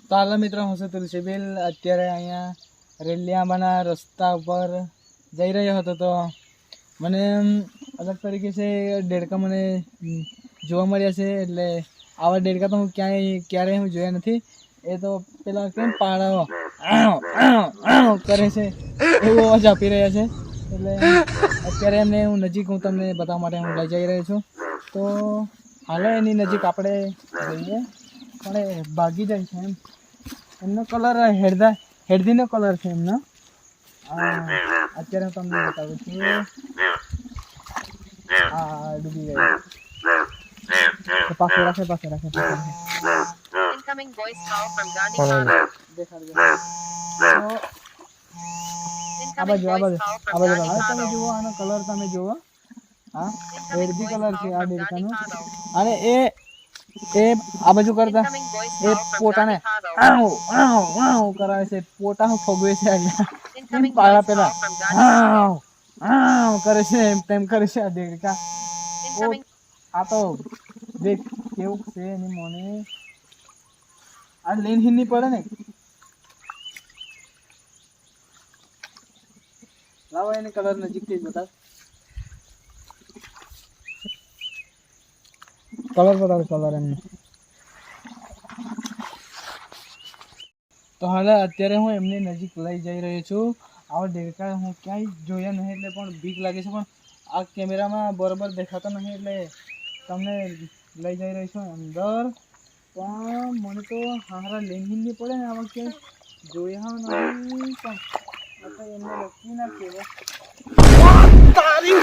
તો હાલો મિત્રો, હું છું તુલસીબેન. અત્યારે અહીંયા રેલિયામાંના રસ્તા ઉપર જઈ રહ્યો હતો તો મને અલગ તરીકે છે દેડકા મને જોવા મળ્યા છે. એટલે આવા દેડકા તો હું ક્યારેય હું જોયા નથી. એ તો પેલા કેમ પાડાઓ કરે છે એવો અવાજ આપી રહ્યા છે. એટલે અત્યારે એમને હું તમને બતાવવા માટે હું લઈ જઈ રહ્યો છું. તો હાલો એની નજીક આપણે જઈએ, પણ એ ભાગી જાય છે. એમનો કલર હેડધીનો કલર છે એમનો. અત્યારે હું તમને બતાવું છું. ડૂબી ગયો. પાસે રાખે. Incoming voice call from Gandhi Kano. આ બાજુ તમે જુઓ, આનો કલર તમે જુઓ. હા, હેડધી કલર છે આ દેડકાનો. અને એ આ બાજુ કરતા એ પોતાને કરાવે છે. પોતા હું ફગવે છે અહીંયા પાડા પેલા કરે છે, એમ તેમ કરે છે આ દેડકા. આ તો દેખ કેવું છે એની મોને. આ લેન હિન ની પડે ને. લાવો એને કલર નજીકથી બતાવ. કલર એમને. તો હાલ અત્યારે હું એમની નજીક લઈ જઈ રહ્યો છું. આવા દેડકા હું ક્યાંય જોયા નહીં, એટલે પણ બીક લાગે છે. પણ આ કેમેરામાં બરોબર દેખાતો નહીં, એટલે તમને લઈ જઈ રહ્યો છું અંદર. પણ મને તો હારા લેંગીન નહીં પડે ને, આમાં ક્યાંય જોયા નહીં. પણ એમને લખી ના કહેવાય. તારી